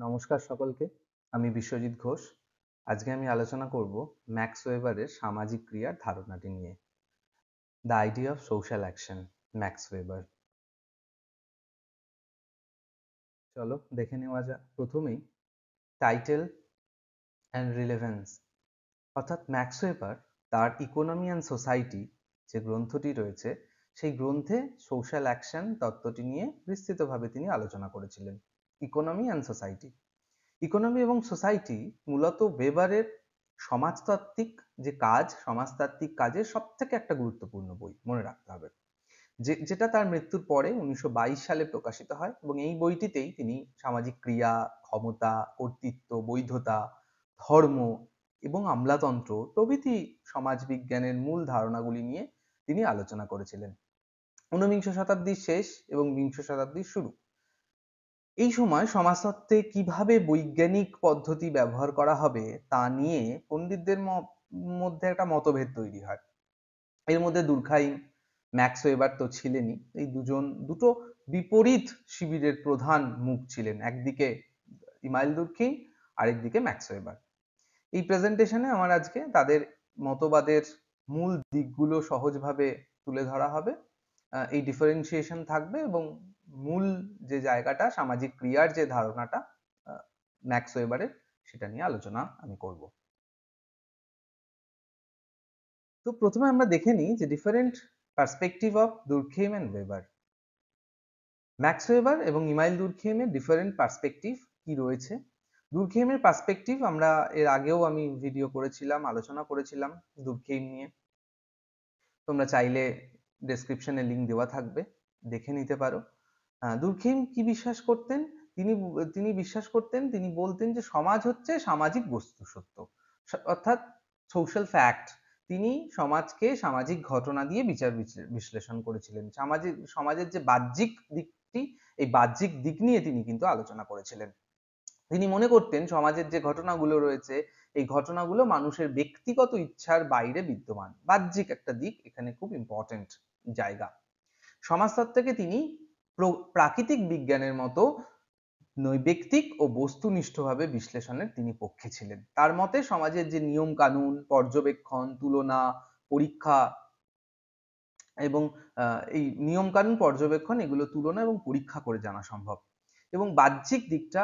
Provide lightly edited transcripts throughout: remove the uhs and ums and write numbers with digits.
নমস্কার সকলকে। আমি বিশ্বজিৎ ঘোষ। আজকে আমি আলোচনা করব ম্যাক্স ওয়েবারের সামাজিক ক্রিয়ার ধারণাটি নিয়ে। The idea of social action, max weber. চলো দেখে নেওয়া যাক। প্রথমেই টাইটেল অ্যান্ড রিলেভেন্স, অর্থাৎ ম্যাক্স ওয়েবার তার ইকোনমি অ্যান্ড সোসাইটি যে গ্রন্থটি রয়েছে সেই গ্রন্থে সোশ্যাল অ্যাকশন তত্ত্বটি নিয়ে বিস্তৃতভাবে তিনি আলোচনা করেছিলেন। ইকোনমি অ্যান্ড সোসাইটি, ইকোনমি এবং সোসাইটি মূলত ওয়েবারের সমাজতাত্ত্বিক যে কাজ, সমাজতাত্ত্বিক কাজের সব থেকে একটা গুরুত্বপূর্ণ বই, মনে রাখতে হবে। যেটা তার মৃত্যুর পরে 1922 সালে প্রকাশিত হয় এবং এই বইটিতেই তিনি সামাজিক ক্রিয়া, ক্ষমতা, কর্তৃত্ব, বৈধতা, ধর্ম এবং আমলাতন্ত্র প্রভৃতি সমাজবিজ্ঞানের মূল ধারণাগুলি নিয়ে তিনি আলোচনা করেছিলেন। ঊনবিংশ শতাব্দীর শেষ এবং বিংশ শতাব্দীর শুরু, এই সময় সমাজতত্ত্বে কিভাবে বৈজ্ঞানিক পদ্ধতি ব্যবহার করা হবে তা নিয়ে পণ্ডিতদের মধ্যে একটা মতভেদ তৈরি হয়। এর মধ্যে দুর্খাইম, ম্যাক্স ওয়েবার তো ছিলেনই। এই দুটো বিপরীত শিবিরের প্রধান মুখ ছিলেন, একদিকে ইমাইল দুর্খিম, আরেকদিকে ম্যাক্স ওয়েবার। এই প্রেজেন্টেশনে আমার আজকে তাদের মতবাদের মূল দিকগুলো সহজভাবে তুলে ধরা হবে। এই ডিফারেন্সিয়েশন থাকবে এবং মূল যে জায়গাটা, সামাজিক ক্রিয়ার যে ধারণাটা ম্যাক্স ওয়েবারের, সেটা নিয়ে আলোচনা আমি করব। তো প্রথমে আমরা দেখে নিই যে different perspective of Durkheim and Weber. Max Weber এবং ইমাইল দুর্খেইমের ডিফারেন্ট পার্সপেক্টিভ কি রয়েছে। দুর্খেইমের পার্সপেক্টিভ আমরা এর আগেও আমি ভিডিও করেছিলাম, আলোচনা করেছিলাম দুর্খেইম নিয়ে। তোমরা চাইলে ডেসক্রিপশনে লিংক দেওয়া থাকবে, দেখে নিতে পারো। দুর্খেইম কি বিশ্বাস করতেন? তিনি বিশ্বাস করতেন, তিনি বলতেন যে সমাজ হচ্ছে সামাজিক বস্তু সত্য, অর্থাৎ সোশ্যাল ফ্যাক্ট। তিনি সমাজকে সামাজিক ঘটনা দিয়ে বিচার বিশ্লেষণ করেছিলেন। সমাজের যে বাহ্যিক দিকটি, এই বাহ্যিক দিক নিয়ে তিনি কিন্তু আলোচনা করেছিলেন। তিনি মনে করতেন সমাজের যে ঘটনাগুলো রয়েছে, এই ঘটনাগুলো মানুষের ব্যক্তিগত ইচ্ছার বাইরে বিদ্যমান। বাহ্যিক একটা দিক এখানে খুব ইম্পর্টেন্ট জায়গা। সমাজতত্ত্বকে তিনি প্রাকৃতিক বিজ্ঞানের মতো নৈবেক্তিক ও বস্তুনিষ্ঠভাবে বিশ্লেষণের তিনি পক্ষে ছিলেন। তার মতে সমাজের যে নিয়ম কানুন, পর্যবেক্ষণ, তুলনা, পরীক্ষা এবং এই নিয়ম কানুন, পর্যবেক্ষণ, এগুলো তুলনা এবং পরীক্ষা করে জানা সম্ভব। এবং বাহ্যিক দিকটা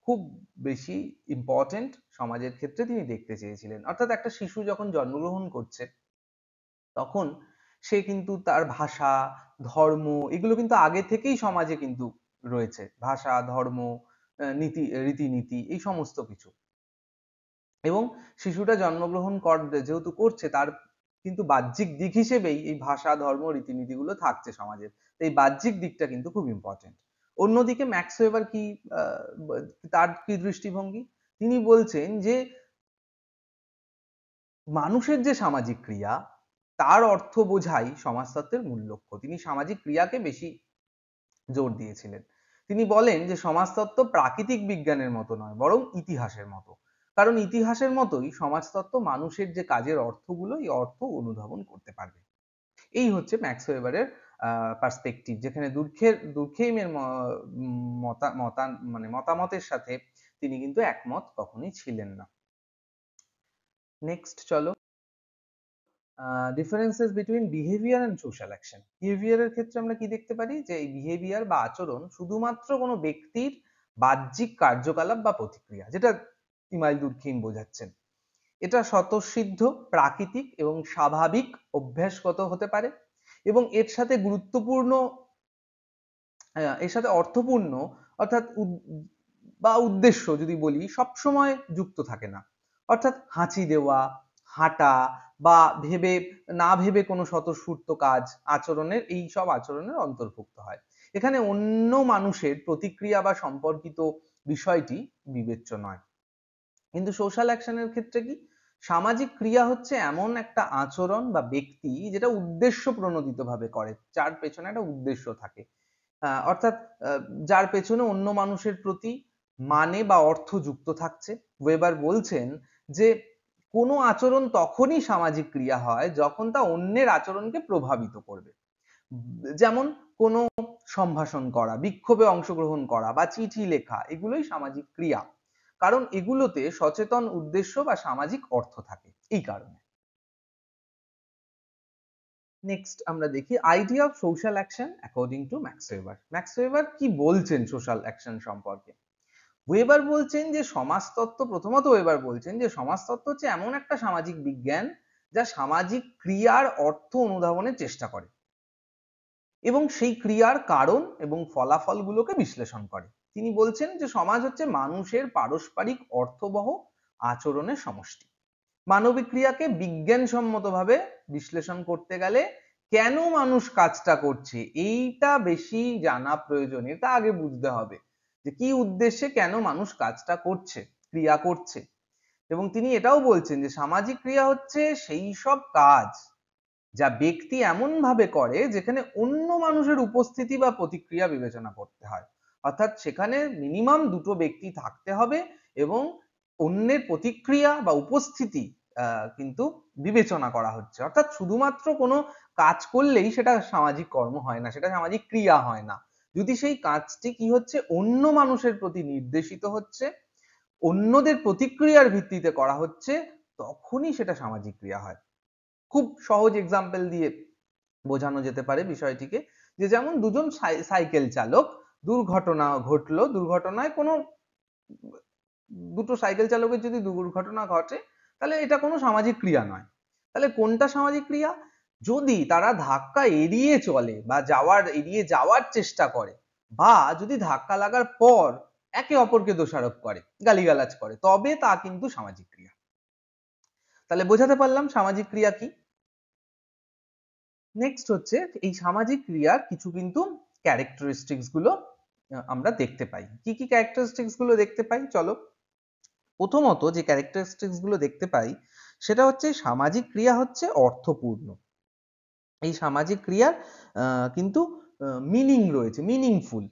খুব বেশি ইম্পর্টেন্ট সমাজের ক্ষেত্রে তিনি দেখতে চেয়েছিলেন। অর্থাৎ একটা শিশু যখন জন্মগ্রহণ করছে তখন সে কিন্তু তার ভাষা, ধর্ম, এগুলো কিন্তু আগে থেকেই সমাজে কিন্তু রয়েছে। ভাষা, ধর্ম, রীতিনীতি, এই সমস্ত কিছু। এবং শিশুটা জন্মগ্রহণ যেহেতু করছে, তার কিন্তু বাহ্যিক দিক হিসেবেই এই ভাষা, ধর্ম, রীতিনীতিগুলো থাকছে সমাজের। এই বাহ্যিক দিকটা কিন্তু খুব ইম্পর্টেন্ট। অন্যদিকে ম্যাক্স ওয়েবার কি, তার কি দৃষ্টিভঙ্গি? তিনি বলছেন যে মানুষের যে সামাজিক ক্রিয়া, তার অর্থ বোঝাই সমাজতত্ত্বের মূল লক্ষ্য। তিনি সামাজিক ক্রিয়াকে বেশি জোর দিয়েছিলেন। তিনি বলেন যে সমাজতত্ত্ব প্রাকৃতিক বিজ্ঞানের মতো নয়, বরং ইতিহাসের মতো। কারণ ইতিহাসের মতোই সমাজতত্ত্ব মানুষের যে কাজের অর্থগুলো, এই অর্থ অনুধাবন করতে পারবে। এই হচ্ছে ম্যাক্স ওয়েবারের পার্সপেক্টিভ, যেখানে দুর্খেইমের মানে মতামতের সাথে তিনি কিন্তু একমত কখনোই ছিলেন না। নেক্সট চলো, differences between behaviour and social action. বিহেভিয়ারের ক্ষেত্রে আমরা কি দেখতে পারি যে এই বিহেভিয়ার বা আচরণ শুধুমাত্র কোনো ব্যক্তির বাহ্যিক কার্যকলাপ বা প্রতিক্রিয়া, যেটা ইমাইল দুর্খেইম বোঝাচ্ছেন। এটা স্বতঃসিদ্ধ, প্রাকৃতিক এবং স্বাভাবিক অভ্যাসগত হতে পারে এবং এর সাথে গুরুত্বপূর্ণ, এর সাথে অর্থপূর্ণ অর্থাৎ বা উদ্দেশ্য যদি বলি, সবসময় যুক্ত থাকে না। অর্থাৎ হাঁচি দেওয়া, হাঁটা বা না ভেবে কোনো স্বতঃস্ফূর্ত কাজ আচরণের, এই সব আচরণের অন্তর্ভুক্ত হয়। এখানে অন্য মানুষের প্রতিক্রিয়া বা সম্পর্কিত বিষয়টি বিবেচ্য নয়। কিন্তু সোশ্যাল অ্যাকশনের ক্ষেত্রে কি, সামাজিক ক্রিয়া হচ্ছে এমন একটা আচরণ বা ব্যক্তি যেটা উদ্দেশ্য প্রণোদিত ভাবে করে, যার পেছনে একটা উদ্দেশ্য থাকে। অর্থাৎ যার পেছনে অন্য মানুষের প্রতি মানে বা অর্থ যুক্ত থাকছে। ওয়েবার বলছেন যে কোনো আচরণ তখনই সামাজিক ক্রিয়া হয় যখন তা অন্যের আচরণকে প্রভাবিত করবে। যেমন কোনো সম্ভাষণ করা, বিক্ষোভে অংশগ্রহণ করা বা চিঠি লেখা, এগুলোই সামাজিক ক্রিয়া, কারণ এগুলোতে সচেতন উদ্দেশ্য বা সামাজিক অর্থ থাকে এই কারণে। নেক্সট আমরা দেখি idea of social action according to max weber. Max weber কি বলছেন সোশ্যাল অ্যাকশন সম্পর্কে? ওয়েবার বলছেন যে সমাজতত্ত্ব, প্রথমত ওয়েবার বলছেন যে সমাজতত্ত্ব হচ্ছে এমন একটা সামাজিক বিজ্ঞান যা সামাজিক ক্রিয়ার অর্থ অনুধাবনের চেষ্টা করে এবং সেই ক্রিয়ার কারণ এবং ফলাফলগুলোকে বিশ্লেষণ করে। তিনি বলছেন যে সমাজ হচ্ছে মানুষের পারস্পরিক অর্থবহ আচরণের সমষ্টি। মানবিক ক্রিয়াকে বিজ্ঞানসম্মতভাবে বিশ্লেষণ করতে গেলে কেন মানুষ কাজটা করছে এইটা বেশি জানা প্রয়োজন, এটা আগে বুঝতে হবে যে কি উদ্দেশ্যে কেন মানুষ কাজটা করছে, ক্রিয়া করছে। এবং তিনি এটাও বলছেন যে সামাজিক ক্রিয়া হচ্ছে সেই সব কাজ যা ব্যক্তি এমন ভাবে করে যেখানে অন্য মানুষের উপস্থিতি বা প্রতিক্রিয়া বিবেচনা করতে হয়, অর্থাৎ সেখানে মিনিমাম দুটো ব্যক্তি থাকতে হবে এবং অন্যের প্রতিক্রিয়া বা উপস্থিতি কিন্তু বিবেচনা করা হচ্ছে। অর্থাৎ শুধুমাত্র কোনো কাজ করলেই সেটা সামাজিক কর্ম হয় না, সেটা সামাজিক ক্রিয়া হয় না। যদি সেই কাজটি কি হচ্ছে অন্য মানুষের প্রতি নির্দেশিত হচ্ছে, অন্যদের প্রতিক্রিয়ার ভিত্তিতে করা হচ্ছে, তখনই সেটা সামাজিক ক্রিয়া হয়। খুব সহজ এক্সাম্পল দিয়ে বোঝানো যেতে পারে বিষয়টিকে, যে যেমন দুজন সাইকেল চালক, দুর্ঘটনা ঘটলো, দুর্ঘটনায় কোনো দুটো সাইকেল চালকের যদি দুর্ঘটনা ঘটে তাহলে এটা কোনো সামাজিক ক্রিয়া নয়। তাহলে কোনটা সামাজিক ক্রিয়া? যদি তারা ধাক্কা এড়িয়ে চলে বা এড়িয়ে যাওয়ার চেষ্টা করে, বা যদি ধাক্কা লাগার পর একে অপরকে দোষারোপ করে, গালিগালাজ করে, তবে তা কিন্তু সামাজিক ক্রিয়া। তাহলে বোঝাতে পারলাম সামাজিক ক্রিয়া কি। নেক্সট হচ্ছে এই সামাজিক ক্রিয়ার কিছু কিন্তু ক্যারেক্টারিস্টিক্স গুলো আমরা দেখতে পাই। কি কি ক্যারেক্টারিস্টিক্স গুলো দেখতে পাই চলো। প্রথমত যে ক্যারেক্টারিস্টিক্স গুলো দেখতে পাই সেটা হচ্ছে সামাজিক ক্রিয়া হচ্ছে অর্থপূর্ণ। এই সামাজিক ক্রিয়ার কিন্তু মিনিং রয়েছে, মিনিংফুল।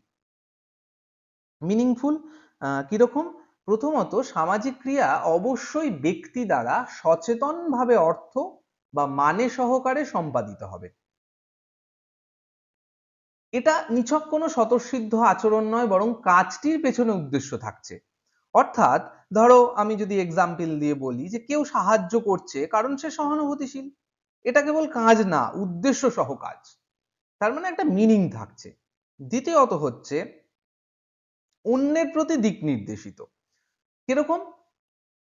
মিনিংফুল কিরকম? প্রথমত সামাজিক ক্রিয়া অবশ্যই ব্যক্তি দ্বারা সচেতনভাবে অর্থ বা মানে সহকারে সম্পাদিত হবে। এটা নিছক কোনো স্বতঃসিদ্ধ আচরণ নয়, বরং কাজটির পেছনে উদ্দেশ্য থাকছে। অর্থাৎ ধরো আমি যদি এক্সাম্পল দিয়ে বলি যে কেউ সাহায্য করছে কারণ সে সহানুভূতিশীল, এটা কেবল কাজ না, উদ্দেশ্য সহ কাজ, তার মানে একটা মিনিং থাকছে। দ্বিতীয়ত হচ্ছে অন্যের প্রতি দিক নির্দেশিত। কিরকম?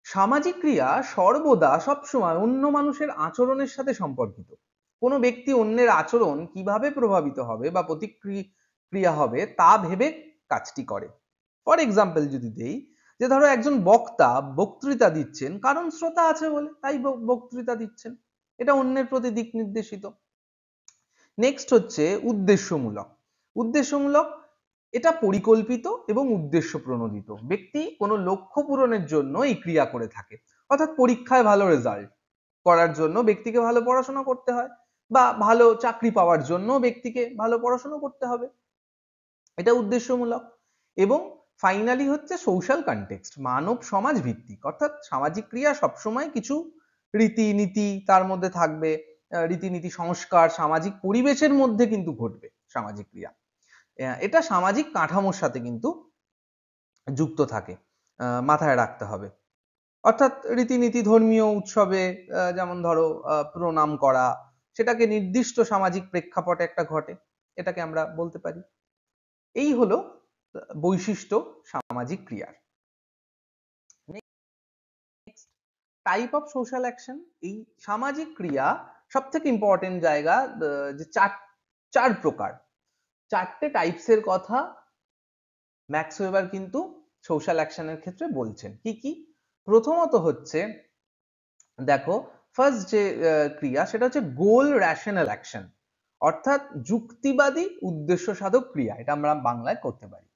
সামাজিক ক্রিয়া সর্বদা সবসময় অন্য মানুষের আচরণের সাথে সম্পর্কিত। কোনো ব্যক্তি অন্যের আচরণ কিভাবে প্রভাবিত হবে বা প্রতিক্রিয়া হবে তা ভেবে কাজটি করে। ফর এক্সাম্পল যদি দেই, যে ধরো একজন বক্তা বক্তৃতা দিচ্ছেন কারণ শ্রোতা আছে বলে, তাই বক্তৃতা দিচ্ছেন, এটা অন্যের প্রতি দিক নির্দেশিত। নেক্সট হচ্ছে উদ্দেশ্যমূলক। উদ্দেশ্যমূলক এটা পরিকল্পিত এবং উদ্দেশ্য প্রণোদিত। ব্যক্তি কোনো লক্ষ্য পূরণের জন্য এই ক্রিয়া করে থাকে। অর্থাৎ পরীক্ষায় ভালো রেজাল্ট করার জন্য ব্যক্তিকে ভালো পড়াশোনা করতে হয়, বা ভালো চাকরি পাওয়ার জন্য ব্যক্তিকে ভালো পড়াশোনা করতে হবে, এটা উদ্দেশ্যমূলক। এবং ফাইনালি হচ্ছে সোশ্যাল কনটেক্সট, মানব সমাজ ভিত্তিক। অর্থাৎ সামাজিক ক্রিয়া সবসময় কিছু রীতিনীতি তার মধ্যে থাকবে, রীতিনীতি সংস্কার সামাজিক পরিবেশের মধ্যে কিন্তু ঘটবে সামাজিক ক্রিয়া। এটা সামাজিক কাঠামোর সাথে কিন্তু যুক্ত থাকে, মাথায় রাখতে হবে। অর্থাৎ রীতিনীতি ধর্মীয় উৎসবে যেমন ধরো প্রণাম করা, সেটাকে নির্দিষ্ট সামাজিক প্রেক্ষাপটে একটা ঘটে, এটাকে আমরা বলতে পারি। এই হলো বৈশিষ্ট্য সামাজিক ক্রিয়ার। Type of social action. এই সামাজিক ক্রিয়া সব থেকে ইম্পর্টেন্ট জায়গা, যে চার প্রকার, চারটে টাইপসের কথা ম্যাক্স ওয়েবার কিন্তু সোশ্যাল অ্যাকশনের ক্ষেত্রে বলছেন। কি কি? প্রথমত হচ্ছে দেখো, ফার্স্ট যে ক্রিয়া সেটা হচ্ছে গোল রেশনাল অ্যাকশন, অর্থাৎ যুক্তিবাদী উদ্দেশ্য সাধক ক্রিয়া, এটা আমরা বাংলায় করতে পারি।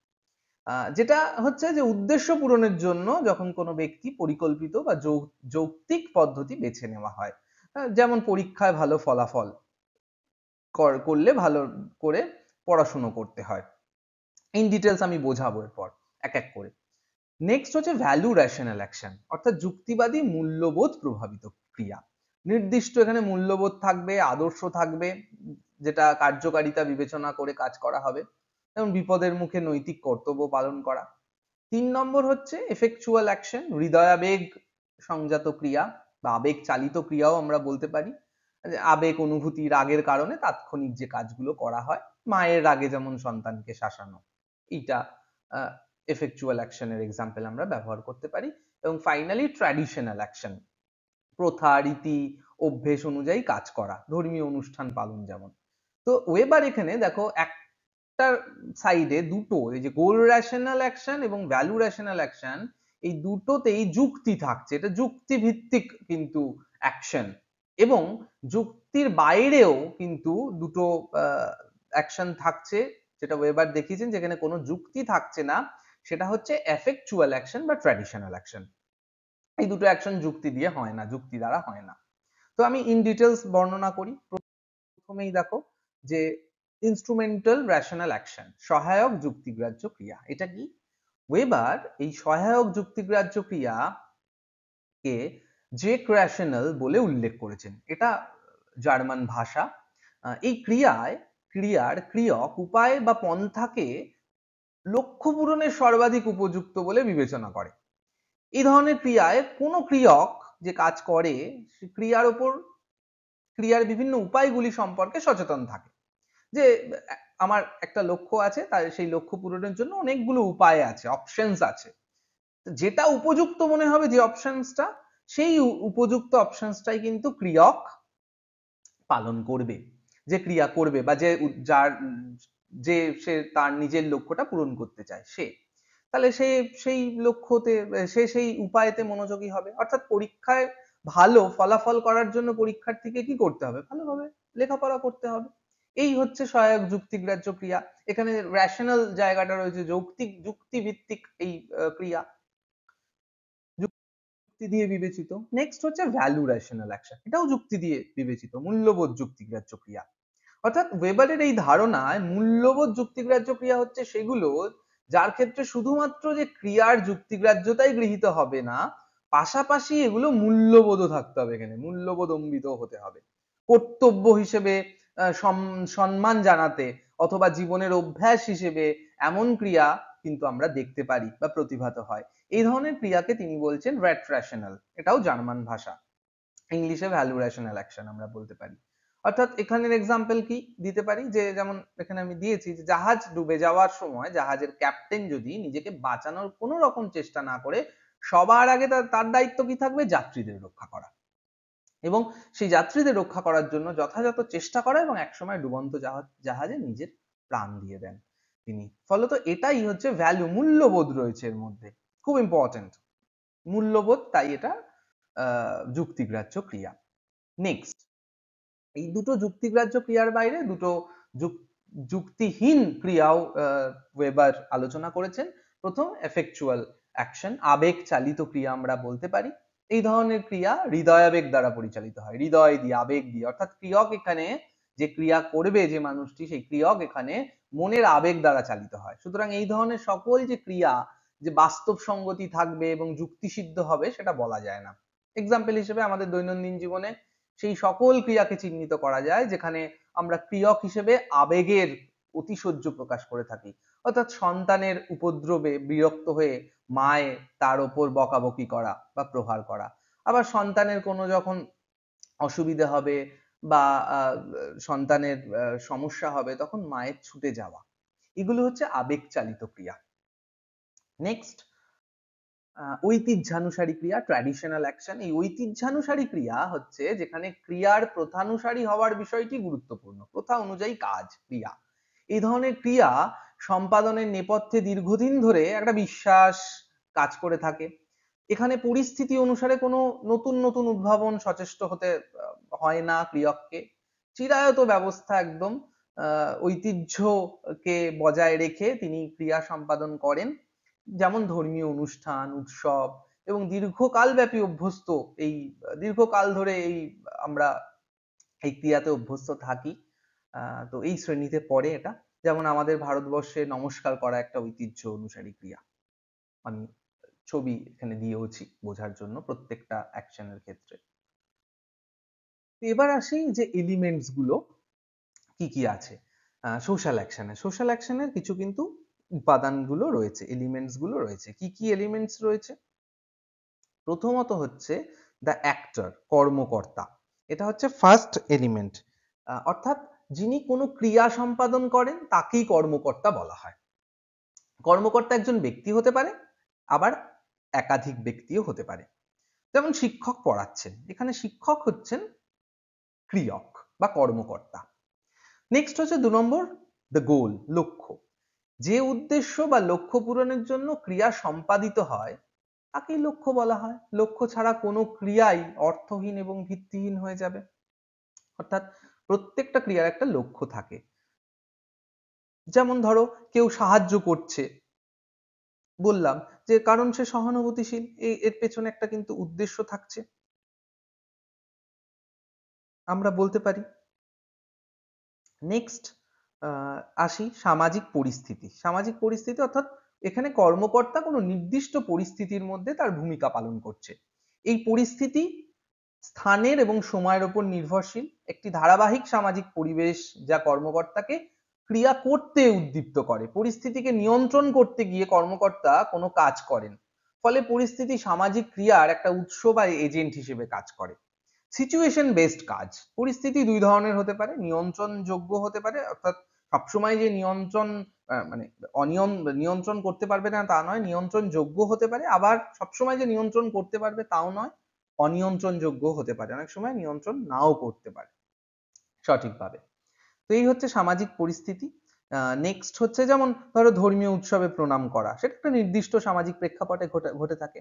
যেটা হচ্ছে যে উদ্দেশ্য পূরণের জন্য যখন কোনো ব্যক্তি পরিকল্পিত বা যৌক্তিক পদ্ধতি বেছে নেওয়া হয়, যেমন পরীক্ষায় ভালো ফলাফল করলে ভালো করে পড়াশুনো করতে হয়। ইন ডিটেলস আমি বোঝাবো এরপর এক এক করে। নেক্সট হচ্ছে ভ্যালু রেশনাল অ্যাকশন, অর্থাৎ যুক্তিবাদী মূল্যবোধ প্রভাবিত ক্রিয়া। নির্দিষ্ট এখানে মূল্যবোধ থাকবে, আদর্শ থাকবে, যেটা কার্যকারিতা বিবেচনা করে কাজ করা হবে, যেমন বিপদের মুখে নৈতিক কর্তব্য পালন করা। 3 নম্বর হচ্ছে এফেক্চুয়াল অ্যাকশন, হৃদয়াবেগ সংজাত ক্রিয়া বা আবেগ চালিত ক্রিয়াও আমরা বলতে পারি। আবেগ অনুভূতি রাগের কারণে তাৎক্ষণিক যে কাজগুলো করা হয়, মায়ের রাগে যেমন সন্তানকে শাসানো, এইটা এফেক্চুয়াল অ্যাকশনের এক্সাম্পল আমরা ব্যবহার করতে পারি। এবং ফাইনালি ট্র্যাডিশনাল অ্যাকশন, প্রথা রীতি অভ্যেস অনুযায়ী কাজ করা, ধর্মীয় অনুষ্ঠান পালন যেমন। তো ওয়েবার এখানে দেখো একটা সাইডে দুটো, এই যে গোল রেশনাল অ্যাকশন এবং ভ্যালু রেশনাল অ্যাকশন, এই দুটোতেই যুক্তি থাকছে, এটা যুক্তি ভিত্তিক কিন্তু অ্যাকশন, এবং যুক্তির বাইরেও কিন্তু দুটো অ্যাকশন থাকছে, যেটা ওয়েবার দেখিয়েছেন যেখানে কোনো যুক্তি থাকছে না, সেটা হচ্ছে এফেক্চুয়াল অ্যাকশন বা ট্র্যাডিশনাল অ্যাকশন। এই দুটো অ্যাকশন যুক্তি দিয়ে হয় না, যুক্তি দ্বারা হয় না। তো আমি ইন ডিটেলস বর্ণনা করি। প্রথমেই দেখো যে ইনস্ট্রুমেন্টাল রেশনাল অ্যাকশন, সহায়ক যুক্তিগ্রাহ্য ক্রিয়া। এটা কি? ওয়েবার এই সহায়ক যুক্তিগ্রাহ্য ক্রিয়াকে জেক রেশনাল বলে উল্লেখ করেছেন। এটা জার্মান ভাষা। এই ক্রিয়ার ক্রিয়ক উপায় বা পন্থাকে লক্ষ্য পূরণের সর্বাধিক উপযুক্ত বলে বিবেচনা করে। এই ধরনের ক্রিয়ায় কোনো ক্রিয়ক যে কাজ করে, সে ক্রিয়ার বিভিন্ন উপায়গুলি সম্পর্কে সচেতন থাকে। যে আমার একটা লক্ষ্য আছে, তার সেই লক্ষ্য পূরণের জন্য অনেকগুলো উপায় আছে, অপশনস আছে, যেটা উপযুক্ত মনে হবে যে অপশনসটা, সেই উপযুক্ত অপশনসটাই কিন্তু ক্রিয়ক পালন করবে, যে ক্রিয়া করবে বা যে সে তার নিজের লক্ষ্যটা পূরণ করতে চায়, তাহলে সে সেই লক্ষ্যতে, সে সেই উপায়তে মনোযোগী হবে। অর্থাৎ পরীক্ষায় ভালো ফলাফল করার জন্য পরীক্ষার্থীকে কি করতে হবে? ভালোভাবে লেখাপড়া করতে হবে। এই হচ্ছে সহায়ক যুক্তিগ্রাহ্য ক্রিয়া। এখানে রেশনাল জায়গাটা রয়েছে, যুক্তিভিত্তিক এই ক্রিয়া, যুক্তি দিয়ে বিবেচিত। নেক্সট হচ্ছে ভ্যালু রেশনাল অ্যাকশন, এটাও যুক্তি দিয়ে বিবেচিত, মূল্যবোধ যুক্তিগ্রাহ্য ক্রিয়া। অর্থাৎ ওয়েবারের এই ধারণায় মূল্যবোধ যুক্তিগ্রাহ্য ক্রিয়া হচ্ছে সেগুলো যার ক্ষেত্রে শুধুমাত্র যে ক্রিয়ার যুক্তিগ্রাহ্যতাই গৃহীত হবে না, পাশাপাশি এগুলো মূল্যবোধও থাকতে হবে, এখানে মূল্যবোধ অম্বিত হতে হবে। কর্তব্য হিসেবে সম্মান জানাতে অথবা জীবনের অভ্যাস হিসেবে এমন ক্রিয়া কিন্তু আমরা দেখতে পারি বা প্রতিভাত হয়। এই ধরনের ক্রিয়াকে তিনি বলছেন রেট রেশনাল, এটাও জার্মান ভাষা। ইংলিশে ভ্যালু রেশনাল অ্যাকশন আমরা বলতে পারি। অর্থাৎ এখানের এক্সাম্পল কি দিতে পারি, যে যেমন এখানে আমি দিয়েছি যে জাহাজ ডুবে যাওয়ার সময় জাহাজের ক্যাপ্টেন যদি নিজেকে বাঁচানোর কোনো রকম চেষ্টা না করে, সবার আগে তার দায়িত্ব কি থাকবে? যাত্রীদের রক্ষা করা, এবং সেই যাত্রীদের রক্ষা করার জন্য যথাযথ চেষ্টা করা, এবং একসময় ডুবন্ত জাহাজে নিজের প্রাণ দিয়ে দেন তিনি। ফলত এটাই হচ্ছে ভ্যালু, মূল্যবোধ রয়েছে এর মধ্যে, খুব ইম্পর্টেন্ট মূল্যবোধ, তাই এটা যুক্তিগ্রাহ্য ক্রিয়া। নেক্সট, এই দুটো যুক্তিগ্রাহ্য ক্রিয়ার বাইরে দুটো যুক্তিহীন ক্রিয়াও ওয়েবার আলোচনা করেছেন। প্রথম এফেক্চুয়াল অ্যাকশন, আবেগ চালিত ক্রিয়া আমরা বলতে পারি। এই ধরনের ক্রিয়া হৃদয়াবেগ দ্বারা পরিচালিত হয়, হৃদয় দিয়ে, আবেগ দিয়ে। অর্থাৎ ক্রিয়ক এখানে যে ক্রিয়া করবে যে মানুষটি, সেই ক্রিয়ক এখানে মনের আবেগ দ্বারা চালিত হয়। সুতরাং এই ধরনের সকল যে ক্রিয়া যে বাস্তব সঙ্গতি থাকবে এবং যুক্তিসিদ্ধ হবে, সেটা বলা যায় না। এক্সাম্পল হিসেবে আমাদের দৈনন্দিন জীবনে সেই সকল ক্রিয়াকে চিহ্নিত করা যায় যেখানে আমরা ক্রিয়ক হিসেবে আবেগের অতিশয্য প্রকাশ করে থাকি। অর্থাৎ সন্তানের উপদ্রবে বিরক্ত হয়ে মায়ে তার ওপর বকাবকি করা বা প্রহার করা, আবার সন্তানের কোনো যখন অসুবিধা হবে বা সন্তানের সমস্যা হবে, তখন মায়ের ছুটে যাওয়া, এগুলো হচ্ছে আবেগ চালিত ক্রিয়া। নেক্সট, ঐতিহ্যানুসারী ক্রিয়া, ট্র্যাডিশনাল অ্যাকশন। এই ঐতিহ্যানুসারী ক্রিয়া হচ্ছে যেখানে ক্রিয়ার প্রথানুসারী হওয়ার বিষয়টি গুরুত্বপূর্ণ, প্রথা অনুযায়ী কাজ ক্রিয়া। এই ধরনের ক্রিয়া সম্পাদনের নেপথ্যে দীর্ঘদিন ধরে একটা বিশ্বাস কাজ করে থাকে। এখানে পরিস্থিতি অনুসারে কোনো নতুন নতুন উদ্ভাবন সচেষ্ট হতে হয় না ক্রিয়ককে, চিরায়ত ব্যবস্থা একদম ঐতিহ্যকে বজায় রেখে তিনি ক্রিয়া সম্পাদন করেন। যেমন ধর্মীয় অনুষ্ঠান, উৎসব, এবং দীর্ঘকালব্যাপী অভ্যস্ত, এই দীর্ঘকাল ধরে এই আমরা এই ক্রিয়াতে অভ্যস্ত থাকি। তো এই শ্রেণীতে পড়ে এটা। যেমন আমাদের ভারতবর্ষে নমস্কার করা একটা ঐতিহ্য অনুসারী ক্রিয়া, আমি ছবি এখানে দিয়েওছি বোঝার জন্য প্রত্যেকটা অ্যাকশনের ক্ষেত্রে। এবার আসি যে এলিমেন্টস গুলো, কি কি আছে সোশ্যাল অ্যাকশনের কিছু কিন্তু উপাদানগুলো রয়েছে, এলিমেন্টস গুলো রয়েছে। কি কি এলিমেন্টস রয়েছে? প্রথমত হচ্ছে দ্য অ্যাক্টর, কর্মকর্তা। এটা হচ্ছে ফার্স্ট এলিমেন্ট। অর্থাৎ যিনি কোনো ক্রিয়া সম্পাদন করেন তাকেই কর্মকর্তা বলা হয়। কর্মকর্তা একজন ব্যক্তি হতে পারে, আবার একাধিক ব্যক্তিও হতে পারে। যেমন শিক্ষক পড়াচ্ছেন, এখানে শিক্ষক হচ্ছেন ক্রিয়ক বা কর্মকর্তা। নেক্সট হচ্ছে 2 নম্বর, দ্য গোল, লক্ষ্য। যে উদ্দেশ্য বা লক্ষ্য পূরণের জন্য ক্রিয়া সম্পাদিত হয় তাকেই লক্ষ্য বলা হয়। লক্ষ্য ছাড়া কোনো ক্রিয়াই অর্থহীন এবং ভিত্তিহীন হয়ে যাবে। অর্থাৎ প্রত্যেকটা ক্রিয়ার একটা লক্ষ্য থাকে। যেমন ধরো কেউ সাহায্য করছে, বললাম যে কারণ সে সহানুভূতিশীল, এর পেছনে একটা কিন্তু উদ্দেশ্য থাকছে, আমরা বলতে পারি। নেক্সট আসি সামাজিক পরিস্থিতি। সামাজিক পরিস্থিতি অর্থাৎ এখানে কর্মকর্তা কোনো নির্দিষ্ট পরিস্থিতির মধ্যে তার ভূমিকা পালন করছে। এই পরিস্থিতি স্থানের এবং সময়ের উপর নির্ভরশীল। একটি ধারাবাহিক সামাজিক পরিবেশ যা কর্মকর্তাকে ক্রিয়া করতে উদ্দীপ্ত করে। পরিস্থিতিকে নিয়ন্ত্রণ করতে গিয়ে কর্মকর্তা কোনো কাজ করেন, ফলে পরিস্থিতি সামাজিক ক্রিয়ার একটা উৎস বা এজেন্ট হিসেবে কাজ করে। সিচুয়েশন বেসড কাজ, পরিস্থিতি দুই ধরনের হতে পারে। নিয়ন্ত্রণযোগ্য হতে পারে, অর্থাৎ সবসময় যে নিয়ন্ত্রণ মানে নিয়ন্ত্রণ করতে পারবে না তা নয়, নিয়ন্ত্রণযোগ্য হতে পারে। আবার সবসময় যে নিয়ন্ত্রণ করতে পারবে তাও নয়, অনিয়ন্ত্রণযোগ্য হতে পারে, অনেক সময় নিয়ন্ত্রণ নাও করতে পারে সঠিকভাবে। তো এই হচ্ছে সামাজিক পরিস্থিতি। নেক্সট হচ্ছে যেমন ধরো ধর্মীয় উৎসবে প্রণাম করা, সেটা একটা নির্দিষ্ট সামাজিক প্রেক্ষাপটে ঘটে থাকে।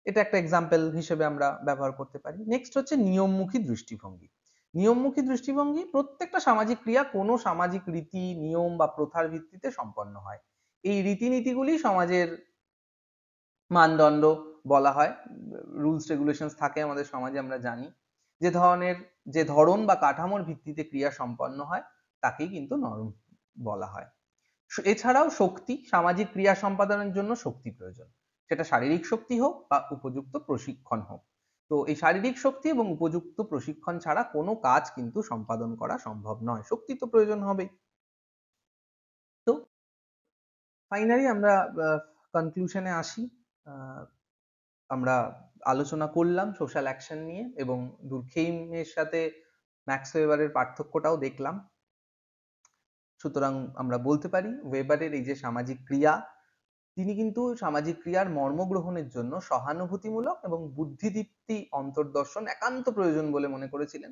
এটা একটা এক্সাম্পল হিসেবে আমরা ব্যবহার করতে পারি। নেক্সট হচ্ছে নিয়মমুখী দৃষ্টিভঙ্গি। নিয়মমুখী দৃষ্টিভঙ্গি, প্রত্যেকটা সামাজিক ক্রিয়া কোনো সামাজিক রীতি, নিয়ম বা প্রথার ভিত্তিতে সম্পন্ন হয়। এই রীতিনীতিগুলি সমাজের মানদণ্ড বলা হয়। রুলস রেগুলেশনস থাকে আমাদের সমাজে, আমরা জানি। যে ধরন বা কাঠামোর ভিত্তিতে ক্রিয়া সম্পন্ন হয় তাকেই কিন্তু নরম বলা হয়। এছাড়াও শক্তি, সামাজিক ক্রিয়া সম্পাদনের জন্য শক্তি প্রয়োজন, সেটা শারীরিক শক্তি হোক বা উপযুক্ত প্রশিক্ষণ হোক। তো এই শারীরিক শক্তি এবং উপযুক্ত প্রশিক্ষণ ছাড়া কোনো কাজ কিন্তু সম্পাদন করা সম্ভব নয়, শক্তি তো প্রয়োজন হবেই। তো ফাইনালি আমরা কনক্লুশনে আসি। আমরা আলোচনা করলাম সোশ্যাল অ্যাকশন নিয়ে এবং দুর্খেইমের সাথে ম্যাক্স ওয়েবারের পার্থক্যটাও দেখলাম। সুতরাং আমরা বলতে পারি ওয়েবারের এই যে সামাজিক ক্রিয়া, তিনি কিন্তু সামাজিক ক্রিয়ার মর্ম গ্রহণের জন্য সহানুভূতিমূলক এবং বুদ্ধিদীপ্তি অন্তর্দর্শন একান্ত প্রয়োজন বলে মনে করেছিলেন।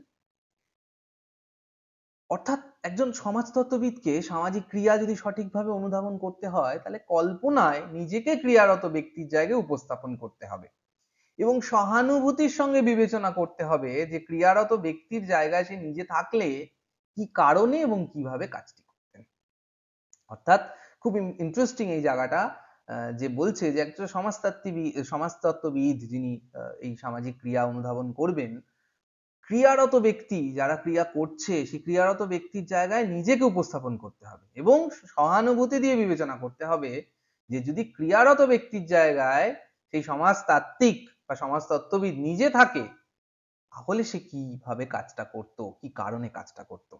অর্থাৎ একজন সমাজতত্ত্ববিদকে সামাজিক ক্রিয়া যদি সঠিকভাবে অনুধাবন করতে হয় তাহলে কল্পনায় নিজেকে ক্রিয়ারত ব্যক্তির জায়গায় উপস্থাপন করতে হবে এবং সহানুভূতির সঙ্গে বিবেচনা করতে হবে যে ক্রিয়ারত ব্যক্তির জায়গায় সে নিজে থাকলে কি কারণে এবং কিভাবে কাজটি করতেন। অর্থাৎ খুব ইন্টারেস্টিং এই জায়গাটা, যে বলছে যে একজন সমাজতত্ত্ববিদ যিনি এই সামাজিক ক্রিয়া অনুধাবন করবেন, ক্রিয়ারত ব্যক্তি যারা ক্রিয়া করছে সেই ক্রিয়ারত ব্যক্তির জায়গায় নিজেকে উপস্থাপন করতে হবে এবং সহানুভূতি দিয়ে বিবেচনা করতে হবে যে যদি ক্রিয়ারত ব্যক্তির জায়গায় সেই সমাজতাত্ত্বিক বা সমাজতত্ত্ববিদ নিজে থাকে তাহলে সে কিভাবে কাজটা করতো, কি কারণে কাজটা করতো।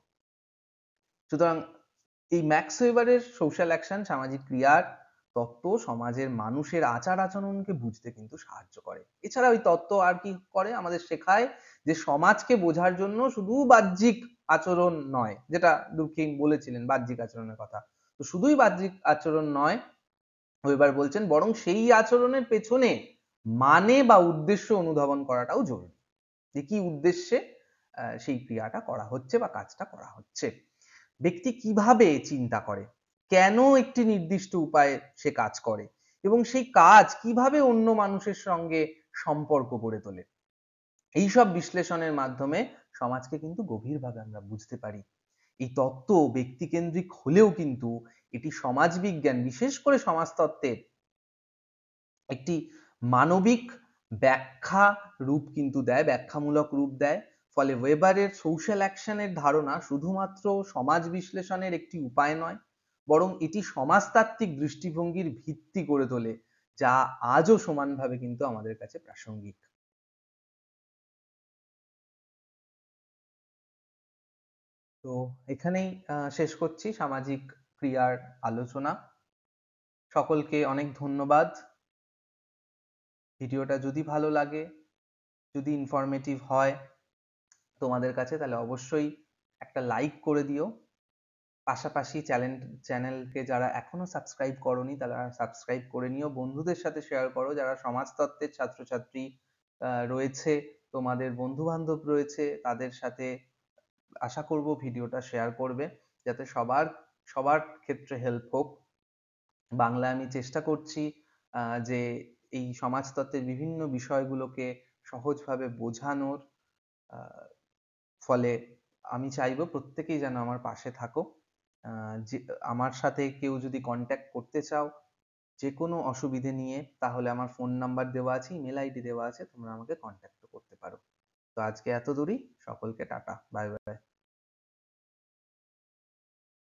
সুতরাং এই ম্যাক্স ওয়েবারের সোশ্যাল অ্যাকশন, সামাজিক ক্রিয়ার তত্ত্ব সমাজের মানুষের আচার আচরণকে বুঝতে কিন্তু সাহায্য করে। এছাড়া ওই তত্ত্ব আর কি করে, আমাদের শেখায় যে সমাজকে বোঝার জন্য শুধু বাহ্যিক আচরণ নয়, যেটা দুর্খেইম বলেছিলেন বাহ্যিক আচরণের কথা, তো শুধুই বাহ্যিক আচরণ নয়, ওয়েবার বলছেন, বরং সেই আচরণের পেছনে মানে বা উদ্দেশ্য অনুধাবন করাটাও জরুরি, যে কি উদ্দেশ্যে সেই ক্রিয়াটা করা হচ্ছে বা কাজটা করা হচ্ছে। ব্যক্তি কিভাবে চিন্তা করে, কেন একটি নির্দিষ্ট উপায়ে সে কাজ করে এবং সেই কাজ কিভাবে অন্য মানুষের সঙ্গে সম্পর্ক গড়ে তোলে, এইসব বিশ্লেষণের মাধ্যমে সমাজকে কিন্তু গভীরভাবে আমরা বুঝতে পারি। এই তত্ত্ব ব্যক্তিকেন্দ্রিক হলেও কিন্তু এটি সমাজবিজ্ঞান, বিশেষ করে সমাজতত্ত্বের একটি মানবিক ব্যাখ্যা রূপ কিন্তু দেয়, ব্যাখ্যামূলক রূপ দেয়। ফলে ওয়েবারের সোশ্যাল অ্যাকশনের ধারণা শুধুমাত্র সমাজ বিশ্লেষণের একটি উপায় নয়, বরং এটি সমাজতাত্ত্বিক দৃষ্টিভঙ্গির ভিত্তি করে তোলে, যা আজও সমানভাবে কিন্তু আমাদের কাছে প্রাসঙ্গিক। তো এখানেই শেষ করছি সামাজিক ক্রিয়ার আলোচনা। সকলকে অনেক ধন্যবাদ। ভিডিওটা যদি ভালো লাগে, যদি ইনফরমেটিভ হয় তোমাদের কাছে, তাহলে অবশ্যই একটা লাইক করে দিও। পাশাপাশি চ্যানেলকে যারা এখনো সাবস্ক্রাইব করোনি তারা সাবস্ক্রাইব করে নিও, বন্ধুদের সাথে শেয়ার করো। যারা সমাজতত্ত্বের ছাত্রছাত্রী রয়েছে, তোমাদের বন্ধু বান্ধব রয়েছে, তাদের সাথে আশা করব ভিডিওটা শেয়ার করবে, যাতে সবার ক্ষেত্রে হেল্প হোক। বাংলায় আমি চেষ্টা করছি যে এই সমাজতত্ত্বের বিভিন্ন বিষয়গুলোকে সহজভাবে বোঝানোর। ফলে আমি চাইবো প্রত্যেকেই যেন আমার পাশে থাকো। যে আমার সাথে কেউ যদি কন্ট্যাক্ট করতে চাও যে কোনো অসুবিধে নিয়ে, তাহলে আমার ফোন নাম্বার দেওয়া আছে, ইমেল আইডি দেওয়া আছে, তোমরা আমাকে কন্ট্যাক্ট করতে পারো। তো আজকে এত দূরই, সকলকে টাটা, বাই বাই।